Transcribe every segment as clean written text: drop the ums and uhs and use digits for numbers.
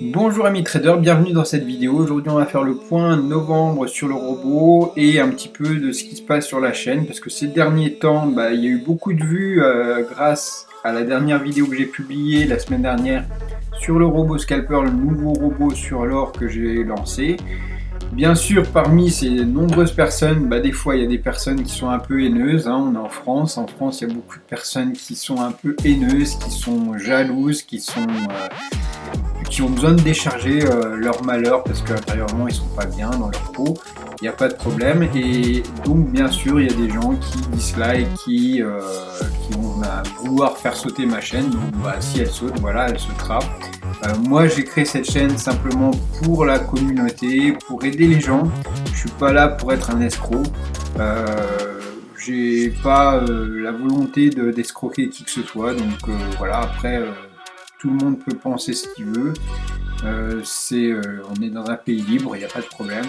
Bonjour amis traders, bienvenue dans cette vidéo. Aujourd'hui on va faire le point novembre sur le robot et un petit peu de ce qui se passe sur la chaîne parce que ces derniers temps il y a eu beaucoup de vues grâce à la dernière vidéo que j'ai publiée la semaine dernière sur le robot scalper, le nouveau robot sur l'or que j'ai lancé. Bien sûr, parmi ces nombreuses personnes, des fois il y a des personnes qui sont un peu haineuses, on est en France. En France, il y a beaucoup de personnes qui sont un peu haineuses, qui sont jalouses, qui ont besoin de décharger leur malheur parce qu'intérieurement ils sont pas bien dans leur peau, il n'y a pas de problème. Et donc bien sûr il y a des gens qui dislike, qui vont vouloir faire sauter ma chaîne. Donc si elle saute, voilà, elle sautera. Moi j'ai créé cette chaîne simplement pour la communauté, pour aider les gens. Je suis pas là pour être un escroc. J'ai pas la volonté d'escroquer qui que ce soit. Donc voilà, après tout le monde peut penser ce qu'il veut. On est dans un pays libre, il n'y a pas de problème.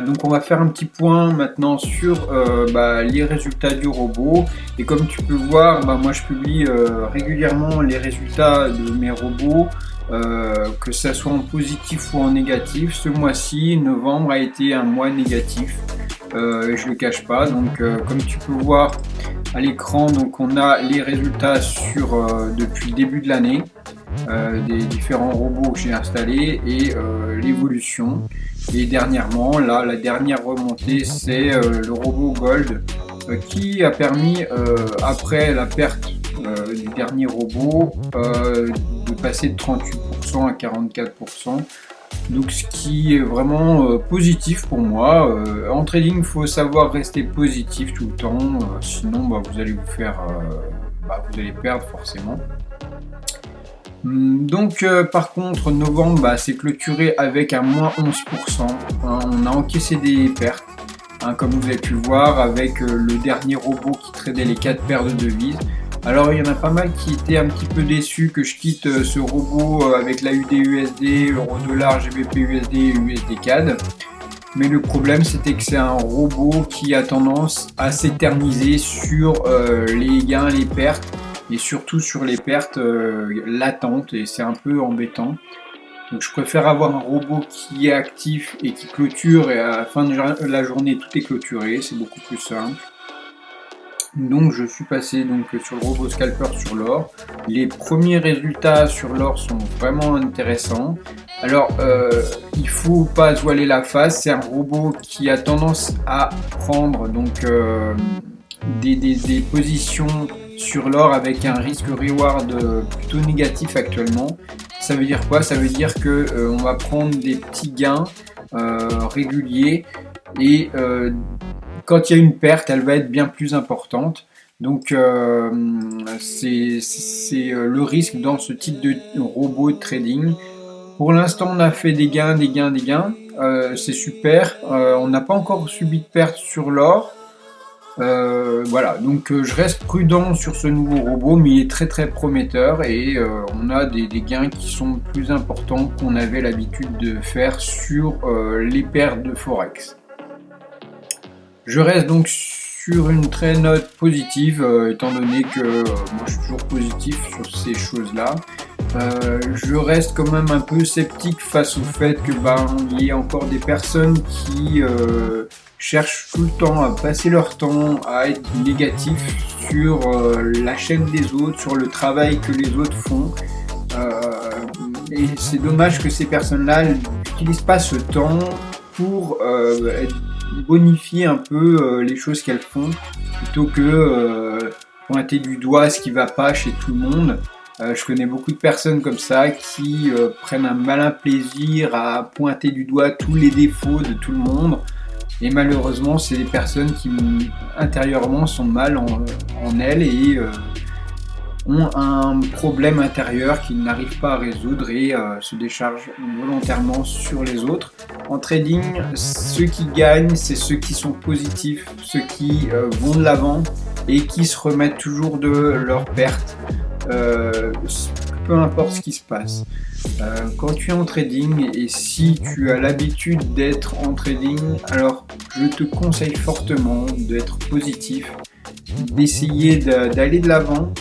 Donc on va faire un petit point maintenant sur les résultats du robot. Et comme tu peux voir, moi je publie régulièrement les résultats de mes robots, que ça soit en positif ou en négatif. Ce mois-ci, novembre, a été un mois négatif. Je le cache pas. Donc comme tu peux voir à l'écran, donc on a les résultats depuis le début de l'année des différents robots que j'ai installés et l'évolution. Et dernièrement, là, la dernière remontée, c'est le robot Gold qui a permis, après la perte du dernier robot, de passer de 38% à 44%. Donc ce qui est vraiment positif pour moi. En trading, il faut savoir rester positif tout le temps, sinon vous allez vous allez perdre forcément. Donc par contre novembre c'est clôturé avec un moins 11%. On a encaissé des pertes, comme vous avez pu le voir avec le dernier robot qui tradait les 4 paires de devises. Alors il y en a pas mal qui étaient un petit peu déçus que je quitte ce robot avec l'AUD-USD, Euro-Dollar, GBP-USD et USD-CAD. Mais le problème c'était que c'est un robot qui a tendance à s'éterniser sur les gains, les pertes et surtout sur les pertes latentes, et c'est un peu embêtant. Donc je préfère avoir un robot qui est actif et qui clôture, et à la fin de la journée tout est clôturé, c'est beaucoup plus simple. Donc je suis passé sur le robot scalper sur l'or. Les premiers résultats sur l'or sont vraiment intéressants. Alors il faut pas se voiler la face, c'est un robot qui a tendance à prendre des positions sur l'or avec un risque reward plutôt négatif actuellement. Ça veut dire quoi? Ça veut dire que on va prendre des petits gains réguliers, et quand il y a une perte, elle va être bien plus importante. Donc c'est le risque dans ce type de robot de trading. Pour l'instant, on a fait des gains, c'est super. On n'a pas encore subi de perte sur l'or. Voilà, donc je reste prudent sur ce nouveau robot, mais il est très très prometteur, et on a des gains qui sont plus importants qu'on avait l'habitude de faire sur les paires de Forex. Je reste donc sur une très note positive, étant donné que moi je suis toujours positif sur ces choses-là. Je reste quand même un peu sceptique face au fait que il y ait encore des personnes qui cherchent tout le temps à passer leur temps à être négatifs sur la chaîne des autres, sur le travail que les autres font. Et c'est dommage que ces personnes-là n'utilisent pas ce temps pour bonifier un peu les choses qu'elles font, plutôt que pointer du doigt ce qui va pas chez tout le monde. Je connais beaucoup de personnes comme ça qui prennent un malin plaisir à pointer du doigt tous les défauts de tout le monde, et malheureusement c'est des personnes qui intérieurement sont mal en elles et ont un problème intérieur qu'ils n'arrivent pas à résoudre, et se déchargent volontairement sur les autres. En trading, ceux qui gagnent, c'est ceux qui sont positifs, ceux qui vont de l'avant et qui se remettent toujours de leurs pertes, peu importe ce qui se passe. Quand tu es en trading, et si tu as l'habitude d'être en trading, alors je te conseille fortement d'être positif, d'essayer d'aller de l'avant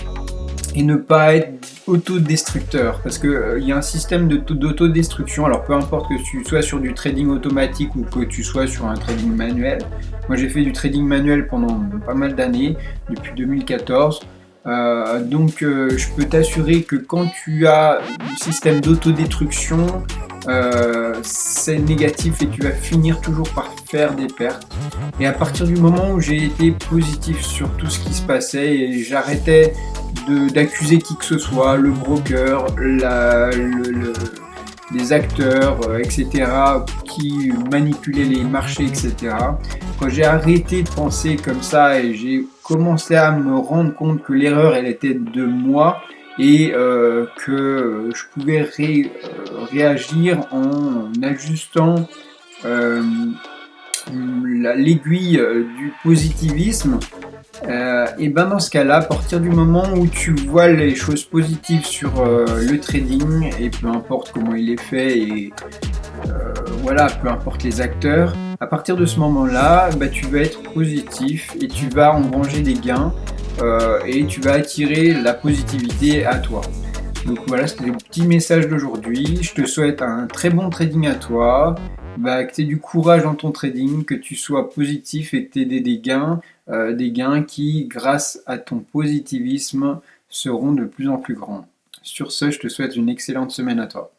et ne pas être autodestructeur parce que il y a un système d'autodestruction. Alors peu importe que tu sois sur du trading automatique ou que tu sois sur un trading manuel. Moi j'ai fait du trading manuel pendant pas mal d'années, depuis 2014. Je peux t'assurer que quand tu as un système d'autodestruction, c'est négatif et tu vas finir toujours par faire des pertes. Et à partir du moment où j'ai été positif sur tout ce qui se passait et j'arrêtais d'accuser qui que ce soit, le broker, les acteurs, etc., qui manipulaient les marchés, etc. Quand j'ai arrêté de penser comme ça et j'ai commencé à me rendre compte que l'erreur, elle était de moi et que je pouvais réagir en ajustant euh, l'aiguille du positivisme, et ben dans ce cas-là, à partir du moment où tu vois les choses positives sur le trading, et peu importe comment il est fait, et voilà, peu importe les acteurs, à partir de ce moment-là, bah, tu vas être positif et tu vas engranger des gains et tu vas attirer la positivité à toi. Donc voilà, c'était le petit message d'aujourd'hui. Je te souhaite un très bon trading à toi, bah, que tu aies du courage dans ton trading, que tu sois positif et que tu aies des gains qui, grâce à ton positivisme, seront de plus en plus grands. Sur ce, je te souhaite une excellente semaine à toi.